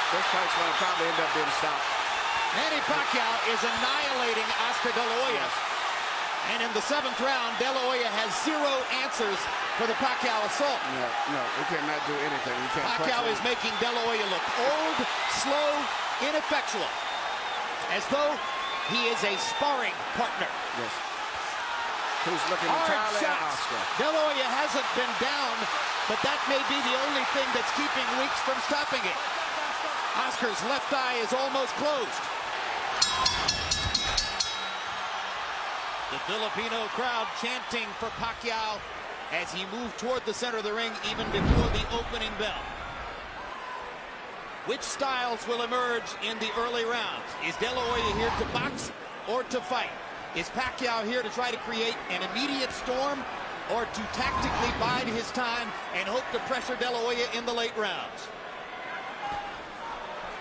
This fight's going to probably end up being stopped. Manny Pacquiao is annihilating Oscar De La Hoya. Yes. And in the 7th round, De La Hoya has 0 answers for the Pacquiao assault. No, he cannot do anything. He can't. Pacquiao is making De La Hoya look old, slow, ineffectual, as though he is a sparring partner. Yes. Who's looking entirely at Oscar. De La Hoya hasn't been down, but that may be the only thing that's keeping Weeks from stopping it. Oscar's left eye is almost closed. The Filipino crowd chanting for Pacquiao as he moved toward the center of the ring even before the opening bell. Which styles will emerge in the early rounds? Is De La Hoya here to box or to fight? Is Pacquiao here to try to create an immediate storm or to tactically bide his time and hope to pressure De La Hoya in the late rounds?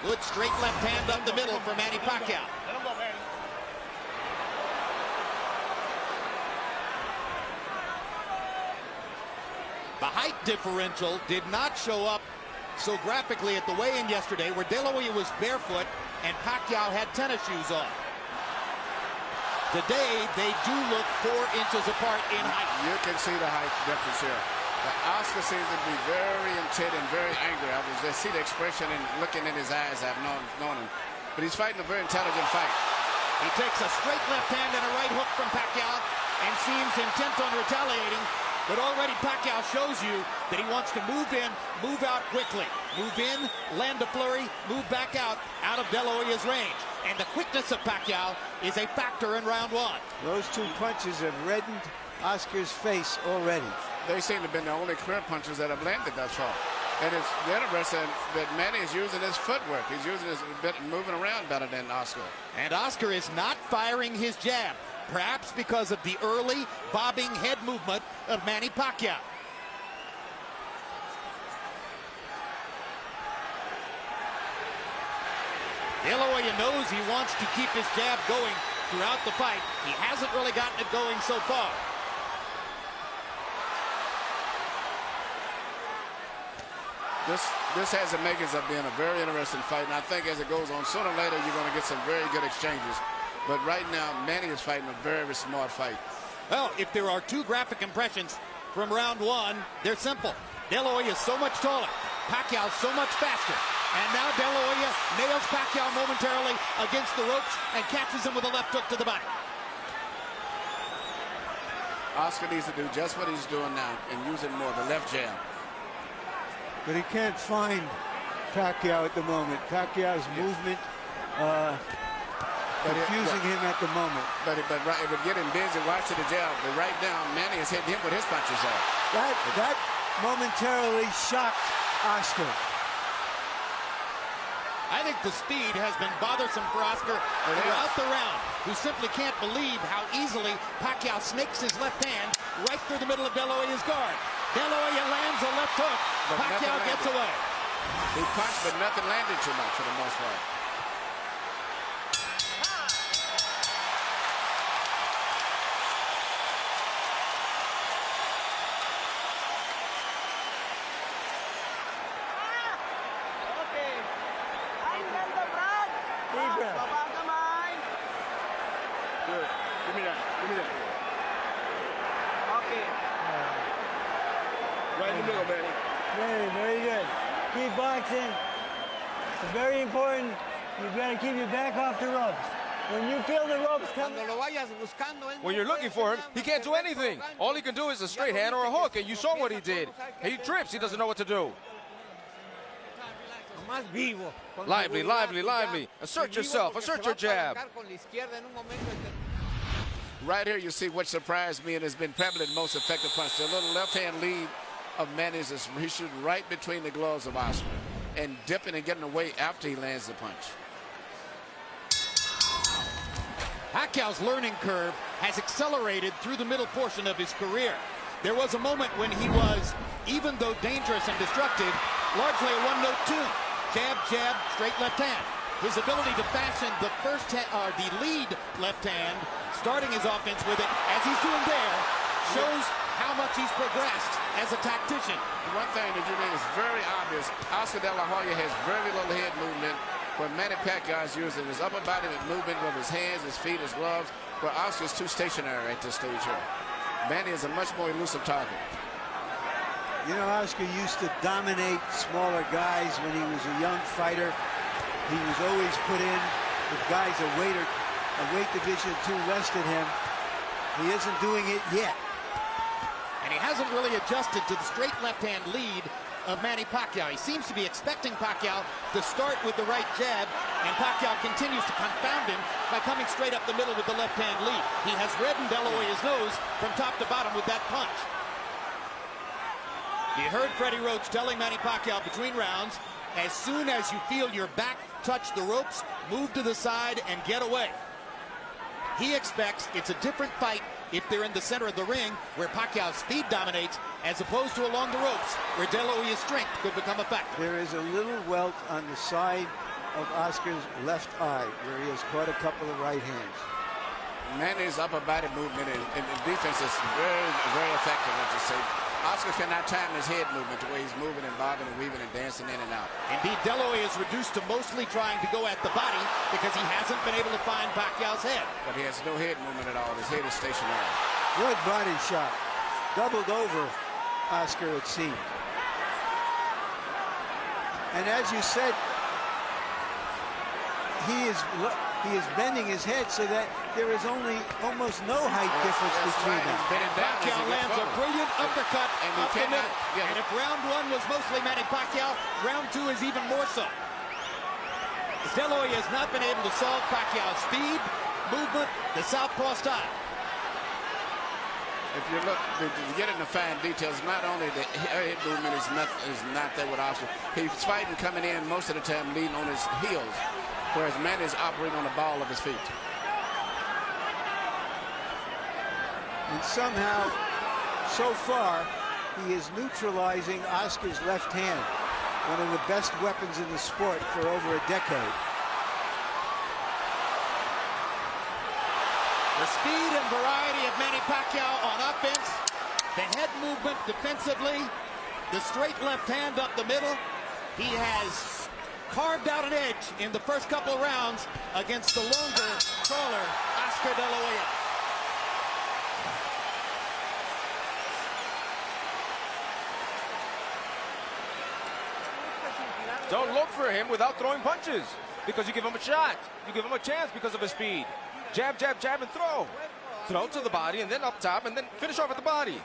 Good straight left hand up the middle for Manny Pacquiao. The height differential did not show up so graphically at the weigh-in yesterday, where De La Hoya was barefoot and Pacquiao had tennis shoes on. Today, they do look 4 inches apart in height. You can see the height difference here. But Oscar seems to be very intent and very angry. I was just see the expression and looking in his eyes. I've known him. But he's fighting a very intelligent fight. He takes a straight left hand and a right hook from Pacquiao and seems intent on retaliating. But already Pacquiao shows you that he wants to move in, move out quickly. Move in, land a flurry, move back out of De La Hoya's range. And the quickness of Pacquiao is a factor in round 1. Those 2 punches have reddened Oscar's face already. They seem to have been the only clear punches that have landed thus far. And it's interesting that Manny is using his footwork. He's using his moving around better than Oscar. And Oscar is not firing his jab, perhaps because of the early bobbing head movement of Manny Pacquiao. De La Hoya knows he wants to keep his jab going throughout the fight. He hasn't really gotten it going so far. This has the makings of being a very interesting fight, and I think as it goes on, sooner or later you're going to get some very good exchanges. But right now, Manny is fighting a very smart fight. Well, if there are 2 graphic impressions from round 1, they're simple. De La Hoya is so much taller, Pacquiao so much faster. And now De La Hoya nails Pacquiao momentarily against the ropes and catches him with a left hook to the body. Oscar needs to do just what he's doing now and use it more, the left jab. But he can't find Pacquiao at the moment. Pacquiao's movement confusing him at the moment. But it would get him busy watching the jab. But right now, Manny is hitting him with his punches off. That momentarily shocked Oscar. I think the speed has been bothersome for Oscar throughout the round, who simply can't believe how easily Pacquiao snakes his left hand right through the middle of De La Hoya's guard. De La Hoya lands a left hook. Pacquiao gets away. He punched, but nothing landed too much for the most part. Good. Give me that. Okay. Right in the middle, Manny. Very good. Keep boxing. It's very important. You've got to keep your back off the ropes. When you feel the ropes coming... When you're looking for him, he can't do anything. All he can do is a straight hand or a hook, and you saw what he did. He trips. He doesn't know what to do. Lively. Assert yourself. Assert your jab. Right here, you see what surprised me and has been probably the most effective punch. The little left-hand lead of Manny's is he shooting right between the gloves of Oscar and dipping and getting away after he lands the punch. Pacquiao's learning curve has accelerated through the middle portion of his career. There was a moment when he was, even though dangerous and destructive, largely a one-note tune. Jab, straight left hand. His ability to fashion the lead left hand, starting his offense with it, as he's doing there, shows how much he's progressed as a tactician. One thing that you mean is very obvious. Oscar De La Hoya has very little head movement, where Manny Pacquiao is using his upper body movement with his hands, his feet, his gloves, where Oscar is too stationary at this stage here. Manny is a much more elusive target. You know, Oscar used to dominate smaller guys when he was a young fighter. He was always put in with guys a weight division or two less than him. He isn't doing it yet. And he hasn't really adjusted to the straight left-hand lead of Manny Pacquiao. He seems to be expecting Pacquiao to start with the right jab, and Pacquiao continues to confound him by coming straight up the middle with the left-hand lead. He has reddened De La Hoya's nose from top to bottom with that punch. You heard Freddie Roach telling Manny Pacquiao between rounds, as soon as you feel your back touch the ropes, move to the side and get away. He expects it's a different fight if they're in the center of the ring, where Pacquiao's speed dominates, as opposed to along the ropes, where De La Hoya's strength could become a factor. There is a little welt on the side of Oscar's left eye, where he has caught a couple of right hands. Manny's upper body movement and defense is very, very effective, what you say. Oscar cannot time his head movement the way he's moving and bobbing and weaving and dancing in and out. Indeed, De La Hoya is reduced to mostly trying to go at the body because he hasn't been able to find Pacquiao's head. But he has no head movement at all. His head is stationary. Good body shot. Doubled over Oscar, it seemed. And as you said, he is bending his head so that there is almost no height difference between them. Pacquiao lands a brilliant uppercut up the middle. And if round one was mostly Manny Pacquiao, round two is even more so. De La Hoya has not been able to solve Pacquiao's speed, movement, the southpaw style. If you look, to get into fine details, not only the head movement is not there with Oscar. He's fighting coming in most of the time leading on his heels, whereas Manny is operating on the ball of his feet. And somehow, so far, he is neutralizing Oscar's left hand, one of the best weapons in the sport for over a decade. The speed and variety of Manny Pacquiao on offense, the head movement defensively, the straight left hand up the middle. He has carved out an edge in the first couple of rounds against the longer, taller Oscar De La Hoya. Don't look for him without throwing punches, because you give him a shot. You give him a chance because of his speed. Jab, jab, jab, and throw. Throw to the body, and then up top, and then finish off at the body.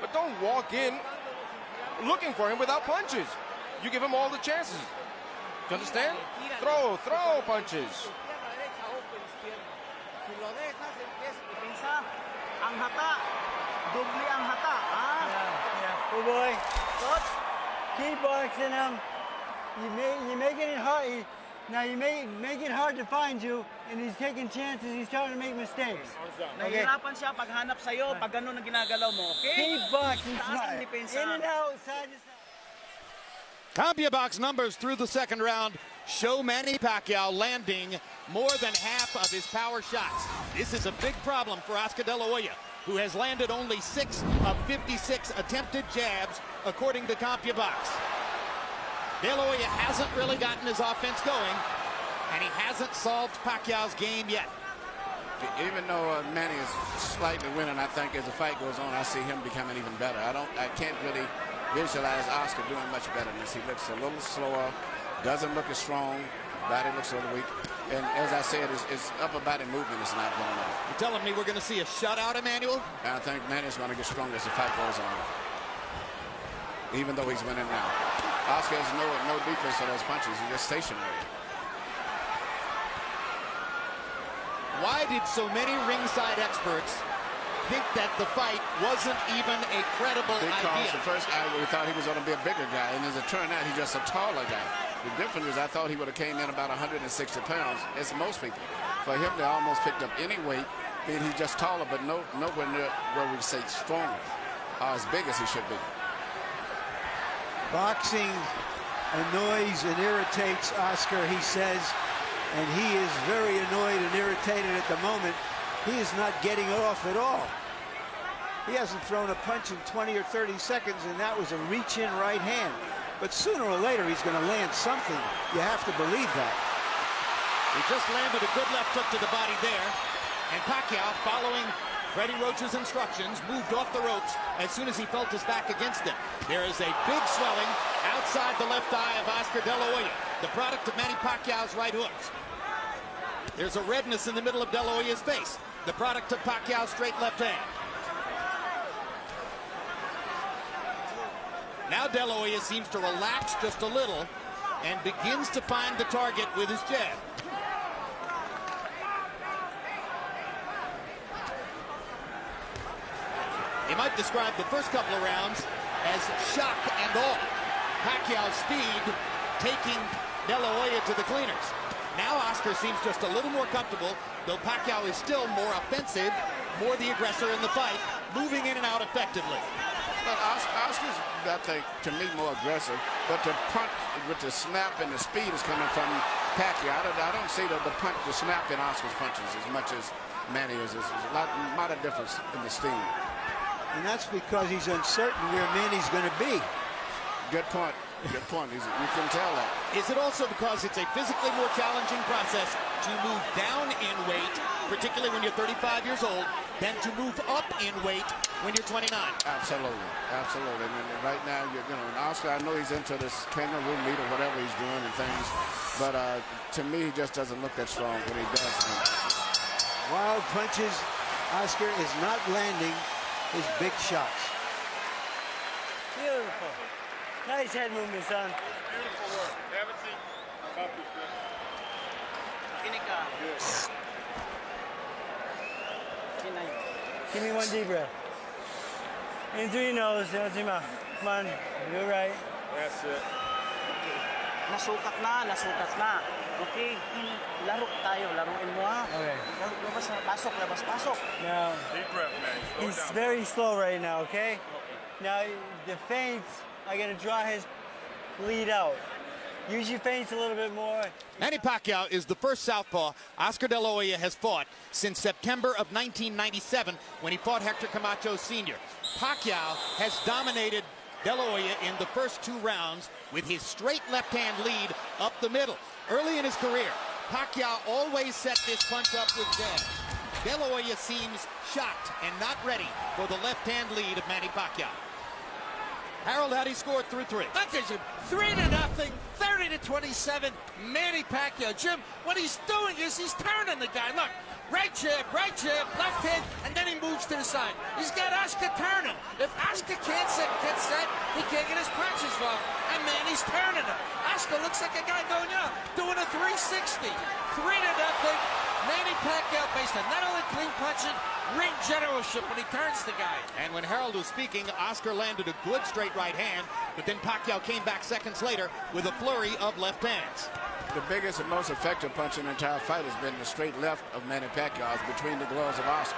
But don't walk in looking for him without punches. You give him all the chances. You understand? Throw punches. Oh boy, keep boxing him. You're making it hard. Now you make it hard to find you, and he's taking chances. He's trying to make mistakes. Nahihirapan siya paghanap sa'yo, pag ganun ang ginagalaw mo, okay? Keep boxing Taas ang smart. depensa. In and out, side to side. CompuBox numbers through the second round show Manny Pacquiao landing more than half of his power shots. This is a big problem for Oscar De La Hoya, who has landed only 6 of 56 attempted jabs, according to CompuBox. De La Hoya hasn't really gotten his offense going, and he hasn't solved Pacquiao's game yet. Even though Manny is slightly winning, I think as the fight goes on, I see him becoming even better. I can't really visualize Oscar doing much better than this. He looks a little slower, doesn't look as strong, body looks a little weak. And as I said, his upper body movement is not going on. You're telling me we're going to see a shutout, Emmanuel? I think Manny's going to get stronger as the fight goes on, even though he's winning now. Oscar has no defense for those punches. He's just stationary. Why did so many ringside experts think that the fight wasn't even a credible Because idea? the first we thought he was going to be a bigger guy, and as it turned out, he's just a taller guy. The difference is I thought he would have came in about 160 pounds, as most people. For him to almost picked up any weight, mean he's just taller, but nowhere near where we say stronger or as big as he should be. Boxing annoys and irritates Oscar, he says, and he is very annoyed and irritated at the moment. He is not getting off at all. He hasn't thrown a punch in 20 or 30 seconds, and that was a reach-in right hand. But sooner or later, he's going to land something. You have to believe that. He just landed a good left hook to the body there. And Pacquiao, following Freddie Roach's instructions, moved off the ropes as soon as he felt his back against him. There is a big swelling outside the left eye of Oscar De La Hoya, the product of Manny Pacquiao's right hooks. There's a redness in the middle of De La Hoya's face, the product of Pacquiao's straight left hand. Now De La Hoya seems to relax just a little and begins to find the target with his jab. You might describe the first couple of rounds as shock and awe. Pacquiao's speed taking De La Hoya to the cleaners. Now Oscar seems just a little more comfortable, though Pacquiao is still more offensive, more the aggressor in the fight, moving in and out effectively. But Oscar's, I think, to me, more aggressive. But the punch with the snap and the speed is coming from Pacquiao. I don't see the punch, the snap in Oscar's punches as much as Manny is. There's a lot of difference in the steam. And that's because he's uncertain where Manny's going to be. Good point. Good point. You can tell that. Is it also because it's a physically more challenging process to move down in weight, particularly when you're 35 years old, than to move up in weight when you're 29? Absolutely. Absolutely. And right now, you know, Oscar, I know he's into this kangaroo meat or whatever he's doing and things, but to me, he just doesn't look that strong when he does. Wild punches. Oscar is not landing his big shots. Beautiful. Nice head movement, son. Beautiful work. Have a seat. Coffee, Give me one deep breath. In through your nose, out through your mouth. Come on, you're right. That's it. Nasukat na. Okay, laro tayo, laruin mo ha. Okay. Labas, pasok. Now, Deep breath, man. Slow he's down. very slow right now, okay? Now, the feints, I gotta draw his lead out. Use your feints a little bit more. Manny Pacquiao is the first southpaw Oscar De La Hoya has fought since September of 1997 when he fought Hector Camacho Sr. Pacquiao has dominated De La Hoya in the first 2 rounds with his straight left-hand lead up the middle. Early in his career, Pacquiao always set this punch up with jabs. De La Hoya seems shocked and not ready for the left-hand lead of Manny Pacquiao. Harold, how do you score through 3? Look at him, 3-0, 30-27, Manny Pacquiao. Jim, what he's doing is he's turning the guy. Look, right jab, left hand, and then he moves to the side. He's got Oscar turning. If Oscar can't get set, he can't get his punches wrong. And Manny's turning him. Oscar looks like a guy going out, doing a 360. 3-0, Manny Pacquiao based on not only clean punching, ring generalship when he turns the guy. And when Harold was speaking, Oscar landed a good straight right hand, but then Pacquiao came back seconds later with a flurry of left hands. The biggest and most effective punch in the entire fight has been the straight left of Manny Pacquiao between the gloves of Oscar.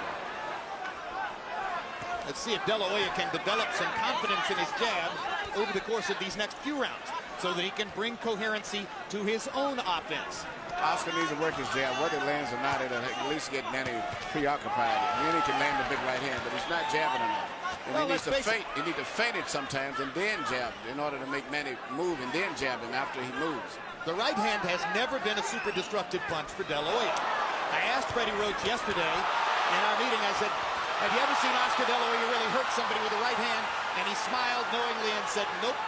Let's see if De La Hoya can develop some confidence in his jab over the course of these next few rounds so that he can bring coherency to his own offense. Oscar needs to work his jab. Whether it lands or not, it'll at least get Manny preoccupied. Manny can land the big right hand, but he's not jabbing enough. And Well, he needs to let's face feint. He needs to feint it sometimes and then jab in order to make Manny move and then jab him after he moves. The right hand has never been a super destructive punch for De La Hoya. I asked Freddie Roach yesterday in our meeting, I said, have you ever seen Oscar De La Hoya really hurt somebody with the right hand? And he smiled knowingly and said, nope.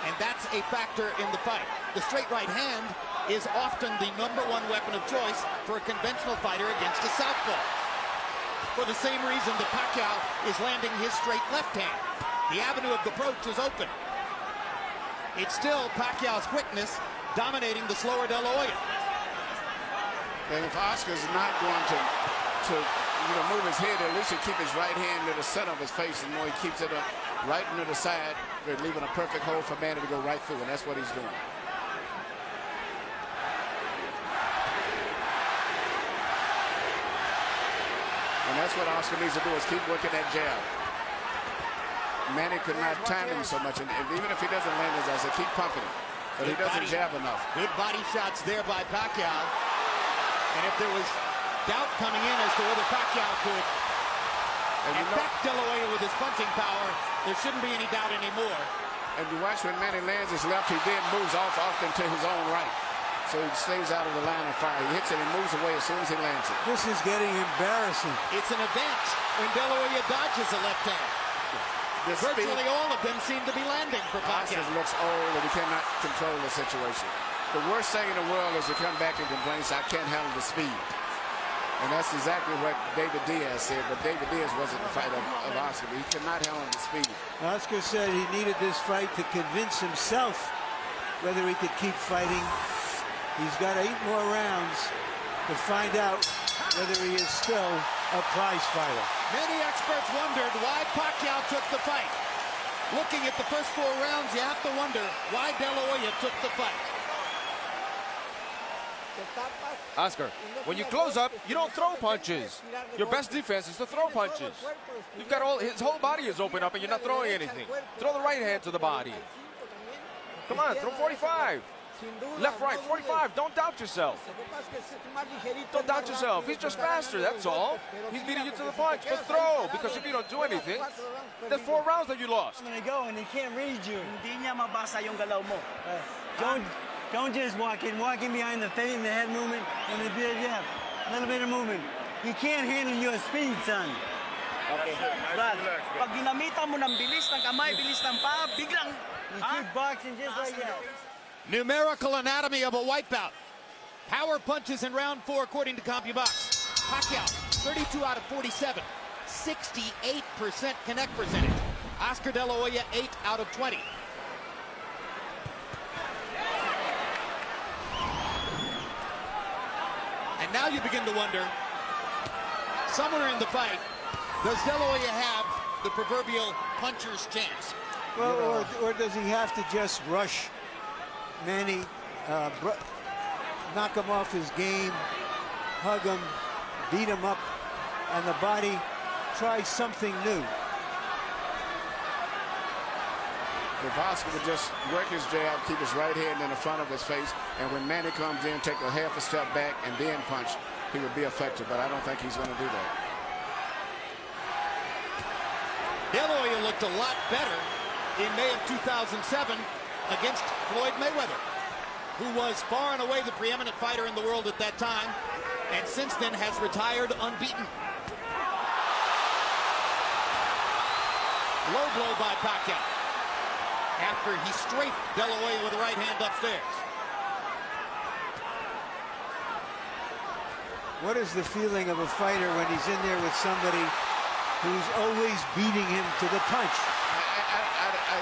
And that's a factor in the fight. The straight right hand is often the #1 weapon of choice for a conventional fighter against a southpaw. For the same reason that Pacquiao is landing his straight left hand. The avenue of approach is open. It's still Pacquiao's quickness dominating the slower De La Hoya. And if Oscar's not going to move his head, at least he keep his right hand to the center of his face, and more he keeps it up right into the side, leaving a perfect hole for Manny to go right through, and that's what he's doing. And that's what Oscar needs to do, is keep working that jab. Manny could not time him so much, and even if he doesn't land his ass, keep pumping him. But he doesn't jab enough. Good body shots there by Pacquiao. And if there was doubt coming in as to whether Pacquiao could And back De La Hoya with his punching power. There shouldn't be any doubt anymore. And you watch when Manny lands his left, he then moves off often to his own right. So he stays out of the line of fire. He hits it and moves away as soon as he lands it. This is getting embarrassing. It's an event when De La Hoya dodges a left hand. Virtually all of them seem to be landing for Pacquiao. Oscar looks old and he cannot control the situation. The worst thing in the world is to come back and complain, I can't handle the speed. And that's exactly what David Diaz said, but David Diaz wasn't the fighter of Oscar. He could not handle the speed. Oscar said he needed this fight to convince himself whether he could keep fighting. He's got 8 more rounds to find out whether he is still a prize fighter. Many experts wondered why Pacquiao took the fight. Looking at the first 4 rounds, you have to wonder why De La Hoya took the fight. Oscar, when you close up, you don't throw punches. Your best defense is to throw punches. You've got his whole body is open up and you're not throwing anything. Throw the right hand to the body. Come on, throw 45. Left, right, 45. Don't doubt yourself. Don't doubt yourself. He's just faster, that's all. He's beating you to the punch. But throw, because if you don't do anything, there's 4 rounds that you lost. I'm gonna go and he can't read you. Hindi niya mabasa yung galaw mo. Don't just walk in behind the face and the head movement and the beard, yeah, a little bit of movement. He can't handle your speed, son. Okay. Brad, pag ginamitan mo ng bilis ng kamay, bilis ng paa, biglang... You keep boxing just like that. Numerical anatomy of a wipeout. Power punches in round 4 according to CompuBox. Pacquiao, 32 out of 47. 68% connect percentage. Oscar De La Hoya, 8 out of 20. And now you begin to wonder, somewhere in the fight, does De La Hoya have the proverbial puncher's chance? Well, or does he have to just rush Manny, knock him off his game, hug him, beat him up, and the body try something new? If Oscar would just work his jab, keep his right hand in the front of his face, and when Manny comes in, take a half a step back and then punch, he would be effective, but I don't think he's going to do that. De La Hoya looked a lot better in May of 2007 against Floyd Mayweather, who was far and away the preeminent fighter in the world at that time, and since then has retired unbeaten. Low blow by Pacquiao after he strafed De La Hoya with the right hand upstairs. What is the feeling of a fighter when he's in there with somebody who's always beating him to the punch?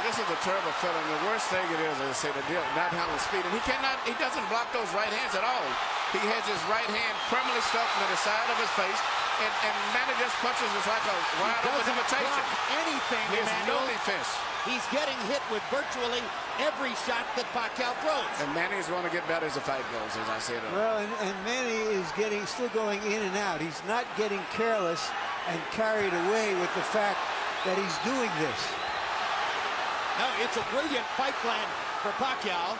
This is a terrible feeling. The worst thing it is, as I say, the deal, not handling speed. And he doesn't block those right hands at all. He has his right hand permanently stuck to the side of his face, and Manny just punches us like a wide open invitation. Anything, There's no Emmanuel. defense. He's getting hit with virtually every shot that Pacquiao throws. And Manny's going to get better as the fight goes, as I said earlier. Well, and Manny is still going in and out. He's not getting careless and carried away with the fact that he's doing this. No, it's a brilliant fight plan for Pacquiao.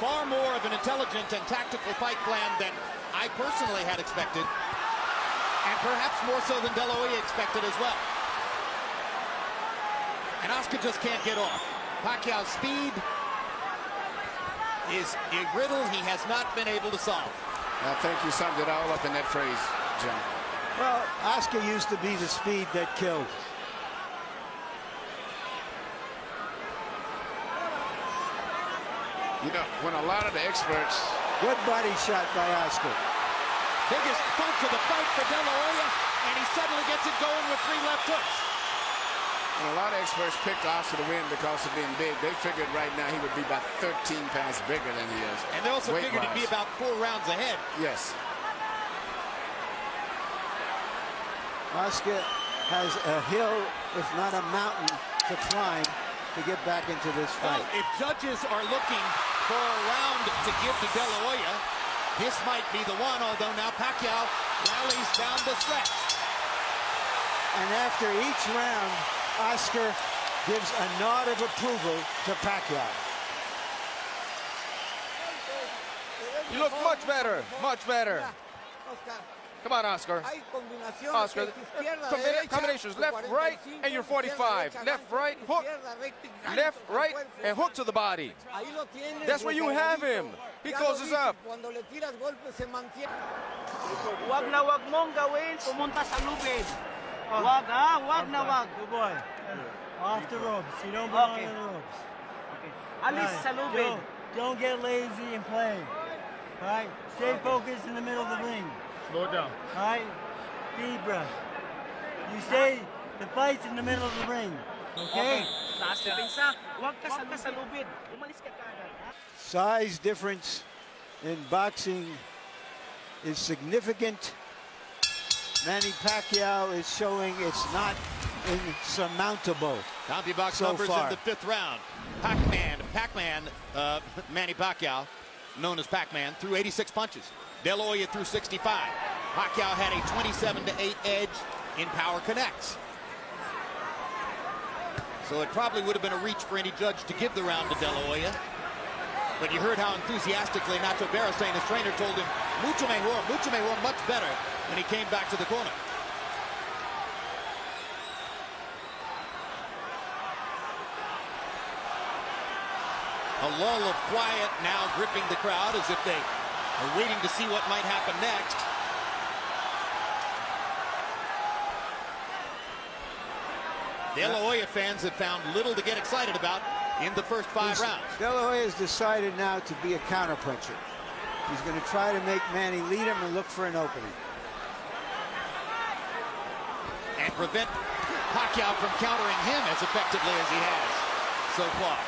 Far more of an intelligent and tactical fight plan than I personally had expected. And perhaps more so than De La Hoya expected as well. And Oscar just can't get off. Pacquiao's speed is a riddle he has not been able to solve. I think you summed it all up in that phrase, Jim. Well, Oscar used to be the speed that killed. You know, when a lot of the experts... Good body shot by Oscar. Biggest punch of the fight for De La Hoya, and he suddenly gets it going with 3 left hooks. And a lot of experts picked Oscar to win because of being big. They figured right now he would be about 13 pounds bigger than he is. And they also figured he'd be about 4 rounds ahead. Yes. Oscar has a hill, if not a mountain, to climb to get back into this fight. Well, if judges are looking for a round to give to De La Hoya, this might be the one, although now Pacquiao rallies down the stretch. And after each round, Oscar gives a nod of approval to Pacquiao. You look much better, much better. Come on, Oscar. Oscar, combinations, left, right, and you're 45. Left, right, hook. Left, right, and hook to the body. That's where you have him. He closes up. Wag na wag mong gawin, pumunta sa lubid. Wag ha, wag na wag. Good boy. Off the ropes. You don't belong on the ropes. Alis sa lubid. Don't get lazy and play. All right? Stay focused in the middle of the ring. Slow it down. All right? Deep breath. You stay, the fight's in the middle of the ring. Okay? Taas depensa. Wag ka sa lubid. Umalis ka kaagad. Size difference in boxing is significant. Manny Pacquiao is showing it's not insurmountable. CompuBox so numbers far. in the 5th round. Pacman, Manny Pacquiao, known as Pacman, threw 86 punches. De La Hoya threw 65. Pacquiao had a 27-8 edge in power connects. So it probably would have been a reach for any judge to give the round to De La Hoya. But you heard how enthusiastically Nacho Beristain, his trainer, told him, mucho mejor, much better, when he came back to the corner. A lull of quiet now gripping the crowd as if they are waiting to see what might happen next. De La Hoya fans have found little to get excited about in the first 5 rounds. De La Hoya has decided now to be a counterpuncher. He's going to try to make Manny lead him and look for an opening. And prevent Pacquiao from countering him as effectively as he has so far.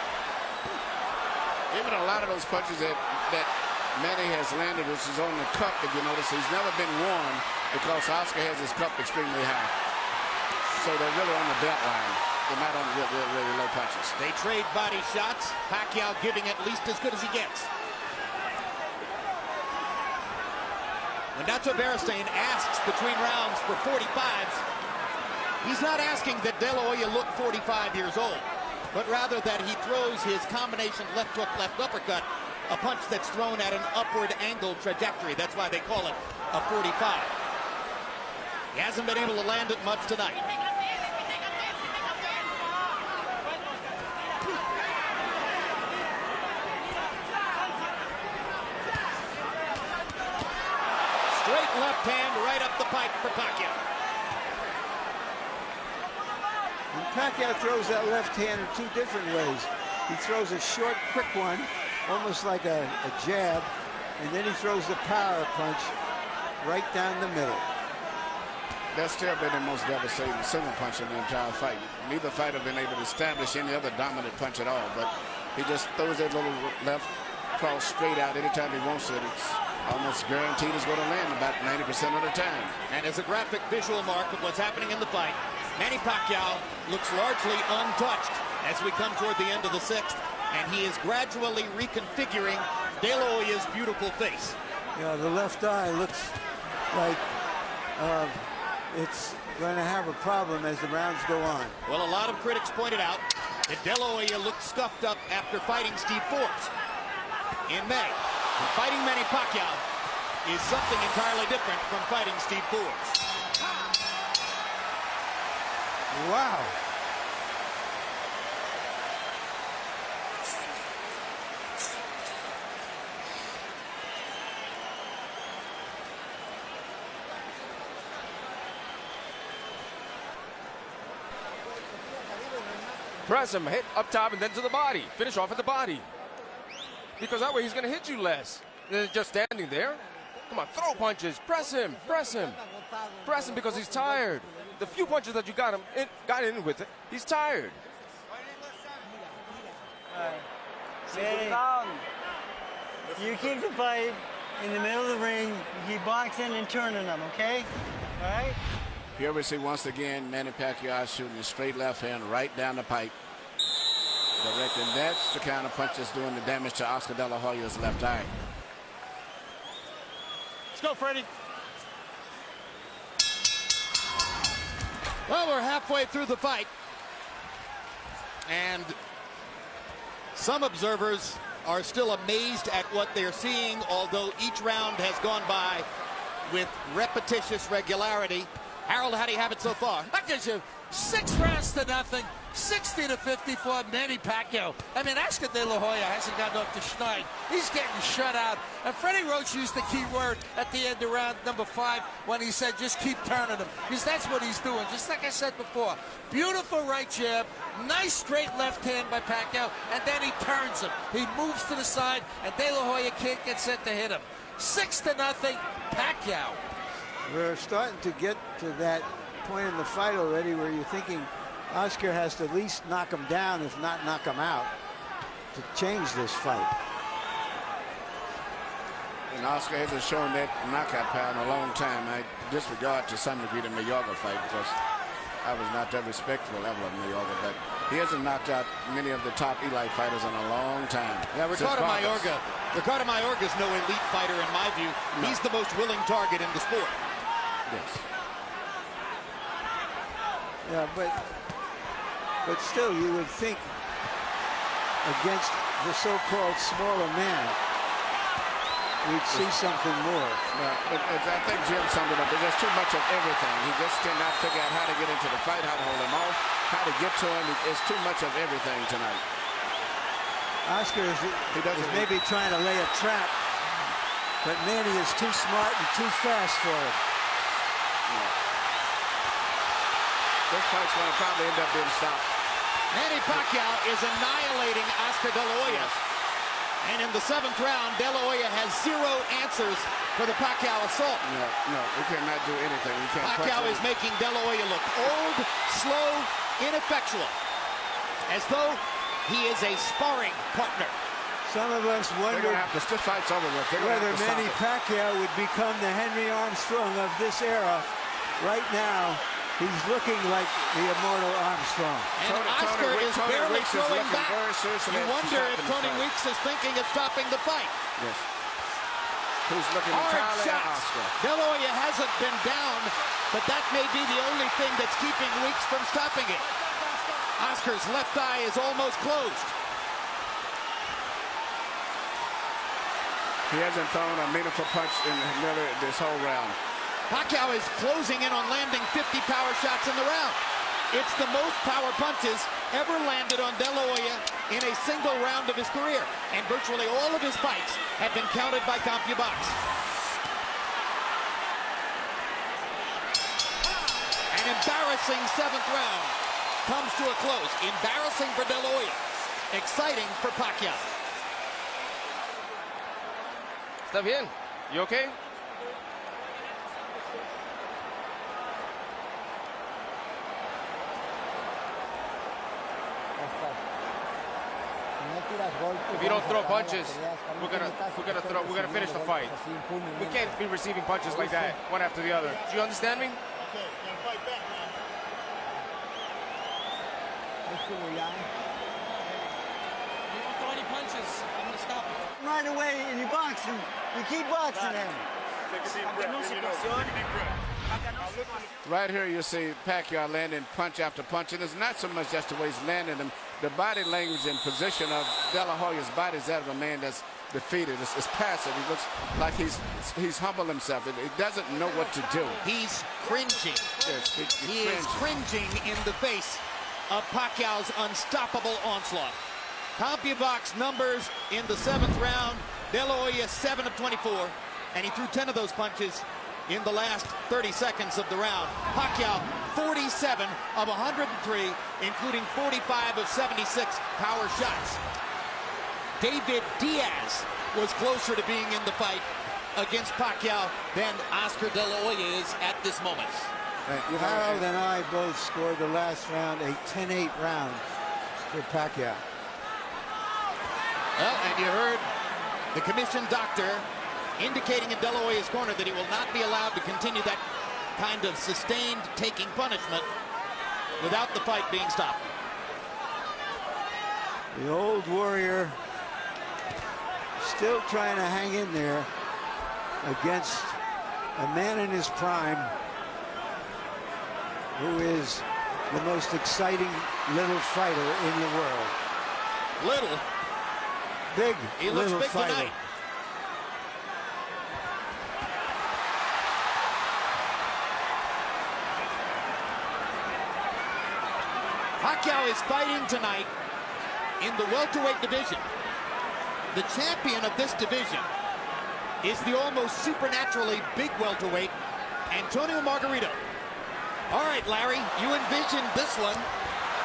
Even a lot of those punches that Manny has landed, which is on the cup, if you notice, he's never been warned because Oscar has his cup extremely high. So they're really on the belt line. They're not on really low punches. They trade body shots. Pacquiao giving at least as good as he gets. When Nacho Beristain asks between rounds for 45s, he's not asking that De La Hoya look 45 years old, but rather that he throws his combination left hook, left uppercut, a punch that's thrown at an upward angled trajectory. That's why they call it a 45. He hasn't been able to land it much tonight. Straight left hand right up the pipe for Pacquiao. And Pacquiao throws that left hand in 2 different ways. He throws a short, quick one, almost like a jab, and then he throws the power punch right down the middle. That's still been the most devastating single punch in the entire fight. Neither fighter been able to establish any other dominant punch at all, but he just throws that little left cross straight out anytime he wants it. It's almost guaranteed it's going to land about 90% of the time. And as a graphic visual mark of what's happening in the fight, Manny Pacquiao looks largely untouched as we come toward the end of the 6th, and he is gradually reconfiguring De La Hoya's beautiful face. Yeah, the left eye looks like it's going to have a problem as the rounds go on. Well, a lot of critics pointed out that De La Hoya looked scuffed up after fighting Steve Forbes in May. And fighting Manny Pacquiao is something entirely different from fighting Steve Forbes. Wow. Press him, hit up top and then to the body. Finish off at the body. Because that way he's going to hit you less than just standing there. Come on, throw punches. Press him, press him. Press him because he's tired. The few punches that you got in with it, he's tired. Manny, you keep the fight in the middle of the ring. You keep boxing and turning them, okay? All right? Here we see once again Manny Pacquiao shooting a straight left hand right down the pipe. Directing that's the kind of punch that's doing the damage to Oscar De La Hoya's left eye. Let's go, Freddie. Well, we're halfway through the fight. And some observers are still amazed at what they're seeing, although each round has gone by with repetitious regularity. Harold, how do you have it so far? Look at you. 6 rounds to nothing. 60-54, Manny Pacquiao. I mean, Oscar De La Hoya hasn't gotten off the schneid. He's getting shut out. And Freddie Roach used the key word at the end of round number 5 when he said, just keep turning him. Because that's what he's doing. Just like I said before. Beautiful right jab. Nice straight left hand by Pacquiao. And then he turns him. He moves to the side. And De La Hoya can't get set to hit him. 6-0, Pacquiao. We're starting to get to that point in the fight already where you're thinking Oscar has to at least knock him down, if not knock him out, to change this fight. And Oscar hasn't shown that knockout power in a long time. I disregard to some degree the Mayorga fight because I was not that respectful level of Mayorga, but he hasn't knocked out many of the top elite fighters in a long time. Yeah, Ricardo Mayorga's no elite fighter in my view. No. He's the most willing target in the sport. Yes. Yeah, but still, you would think against the so-called smaller man, we'd see something more. But I think Jim summed it up. There's too much of everything. He just cannot figure out how to get into the fight, how to hold him off, how to get to him. It's too much of everything tonight. Oscar is maybe trying to lay a trap, but Manny is too smart and too fast for it. This fight's going to probably end up being stopped. Manny Pacquiao is annihilating Oscar De La Hoya. And in the 7th round, De La Hoya has 0 answers for the Pacquiao assault. No, we cannot do anything. We can't. Pacquiao is making De La Hoya look old, slow, ineffectual, as though he is a sparring partner. Some of us wonder this fight's over with. Whether Manny Pacquiao would become the Henry Armstrong of this era. Right now, he's looking like the immortal Armstrong. And Oscar is barely throwing back. You wonder if Tony Weeks is thinking of stopping the fight. Yes. Who's looking hard shots. Oscar. De La Hoya hasn't been down, but that may be the only thing that's keeping Weeks from stopping it. Oscar's left eye is almost closed. He hasn't thrown a meaningful punch in this whole round. Pacquiao is closing in on landing 50 power shots in the round. It's the most power punches ever landed on De La Hoya in a single round of his career. And virtually all of his fights have been counted by CompuBox. An embarrassing 7th round comes to a close. Embarrassing for De La Hoya. Exciting for Pacquiao. Está bien. You okay? If you don't throw punches, we're gonna finish the fight. We can't be receiving punches like that, one after the other. Do you understand me? Okay, gonna fight back, man. You don't throw any punches, I'm gonna stop you. Right away and you box him. You keep boxing him. Take a deep breath. Take a deep breath. Right here you see Pacquiao landing punch after punch, and it's not so much just the way he's landing them. The body language and position of De La Hoya's body is that of a man that's defeated. It's passive. He looks like he's humbled himself. He doesn't know what to do. He's cringing. Yes, he is cringing in the face of Pacquiao's unstoppable onslaught. CompuBox numbers in the 7th round. De La Hoya 7 of 24, and he threw 10 of those punches in the last 30 seconds of the round. Pacquiao 47 of 103, including 45 of 76 power shots. David Diaz was closer to being in the fight against Pacquiao than Oscar De La Hoya is at this moment. Harold and I both scored the last round a 10-8 round for Pacquiao. Well, and you heard the commission doctor indicating in De La Hoya's corner that he will not be allowed to continue that kind of sustained taking punishment without the fight being stopped. The old warrior still trying to hang in there against a man in his prime who is the most exciting little fighter in the world. Little? Big, he looks little big fighter. tonight. Pacquiao is fighting tonight in the welterweight division. The champion of this division is the almost supernaturally big welterweight, Antonio Margarito. All right, Larry, you envisioned this one.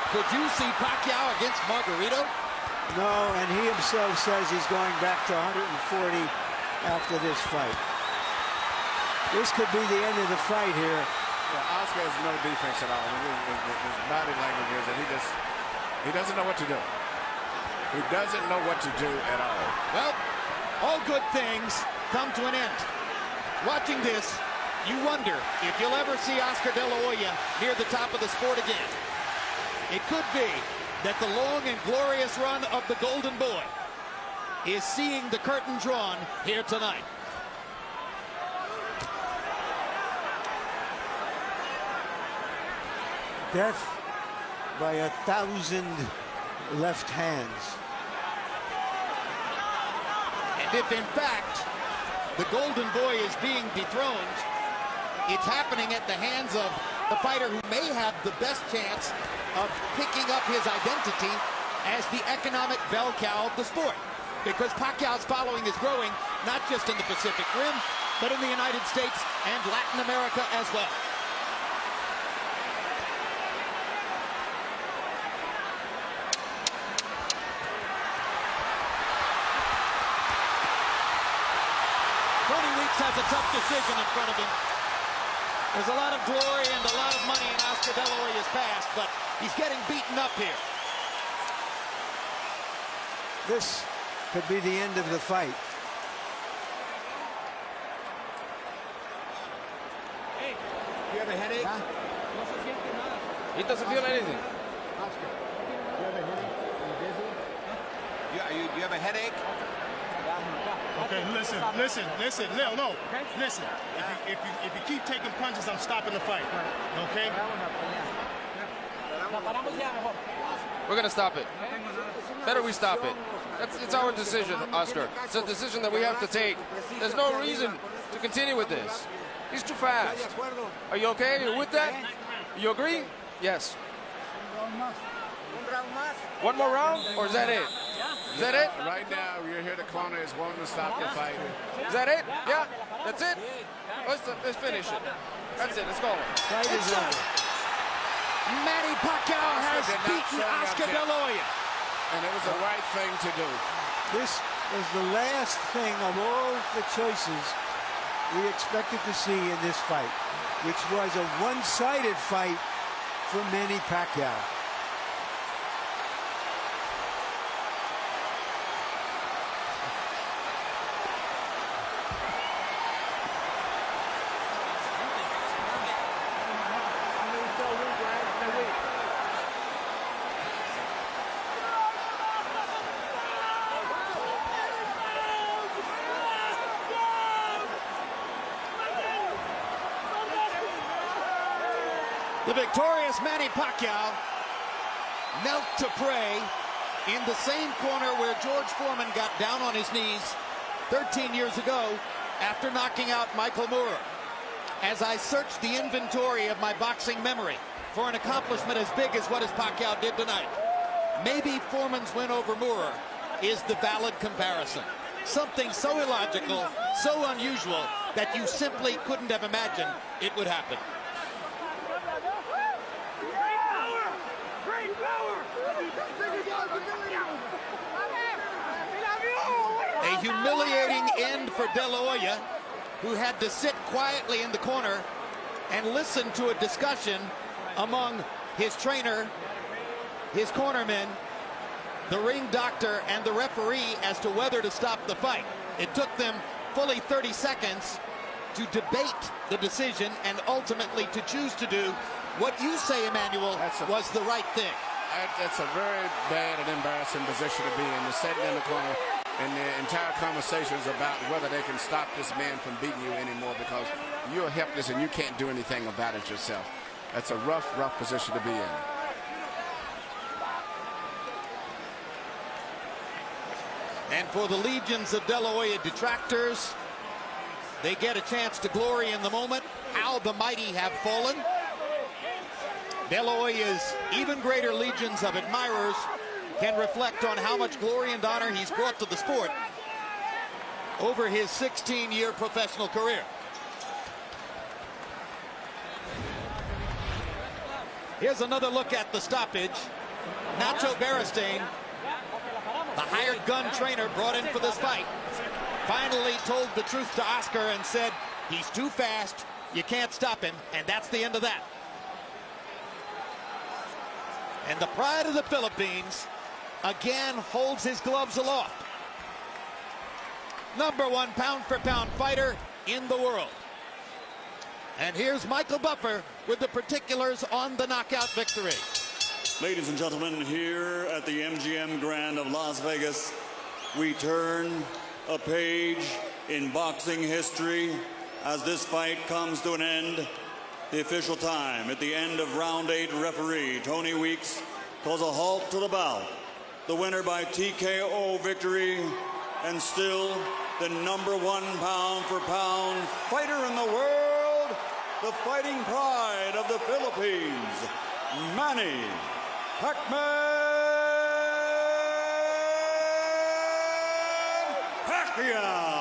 Could you see Pacquiao against Margarito? No, and he himself says he's going back to 140 after this fight. This could be the end of the fight here. Yeah, Oscar has no defense at all. His body language is that he doesn't know what to do. He doesn't know what to do at all. Well, all good things come to an end. Watching this, you wonder if you'll ever see Oscar De La Hoya near the top of the sport again. It could be that the long and glorious run of the Golden Boy is seeing the curtain drawn here tonight. Death by 1,000 left hands. And if in fact the Golden Boy is being dethroned, it's happening at the hands of the fighter who may have the best chance of picking up his identity as the economic bell cow of the sport. Because Pacquiao's following is growing, not just in the Pacific Rim, but in the United States and Latin America as well. Has a tough decision in front of him. There's a lot of glory and a lot of money in Oscar De La Hoya's past, but he's getting beaten up here. This could be the end of the fight. Hey, you have a headache? Huh? He doesn't feel anything. Oscar, you have a headache? Are you dizzy? You have a headache? Okay, listen. No. Listen. If you keep taking punches, I'm stopping the fight. Okay? We're going to stop it. Better we stop it. It's our decision, Oscar. It's a decision that we have to take. There's no reason to continue with this. He's too fast. Are you okay? Are you with that? You agree? Yes. One more round, or is that it? Is that it? Right now, you're here. The corner is wanting to stop the fight. Is that it? Yeah, that's it. Let's finish it. That's it. Let's go. Fight is over. Manny Pacquiao has beaten Oscar De La Hoya. And it was the right thing to do. This was the last thing of all the choices we expected to see in this fight, which was a one-sided fight for Manny Pacquiao. The victorious Manny Pacquiao knelt to pray in the same corner where George Foreman got down on his knees 13 years ago after knocking out Michael Moorer. As I searched the inventory of my boxing memory for an accomplishment as big as what Pacquiao did tonight, maybe Foreman's win over Moorer is the valid comparison. Something so illogical, so unusual, that you simply couldn't have imagined it would happen. A humiliating end for De La Hoya, who had to sit quietly in the corner and listen to a discussion among his trainer, his cornermen, the ring doctor, and the referee as to whether to stop the fight. It took them fully 30 seconds to debate the decision and ultimately to choose to do what you say, Emmanuel, was the right thing. That's a very bad and embarrassing position to be in. They're sitting in the corner, and the entire conversation is about whether they can stop this man from beating you anymore because you're helpless and you can't do anything about it yourself. That's a rough position to be in. And for the legions of De La Hoya detractors, they get a chance to glory in the moment. How the mighty have fallen. De La Hoya's even greater legions of admirers can reflect on how much glory and honor he's brought to the sport over his 16-year professional career. Here's another look at the stoppage. Nacho Beristain, the hired gun trainer brought in for this fight, finally told the truth to Oscar and said, he's too fast, you can't stop him, and that's the end of that. And the pride of the Philippines again holds his gloves aloft. #1 pound-for-pound fighter in the world. And here's Michael Buffer with the particulars on the knockout victory. Ladies and gentlemen, here at the MGM Grand of Las Vegas, we turn a page in boxing history as this fight comes to an end. The official time at the end of round 8, referee Tony Weeks calls a halt to the bout. The winner by TKO victory, and still the #1 pound-for-pound fighter in the world, the fighting pride of the Philippines, Manny Pacman Pacquiao.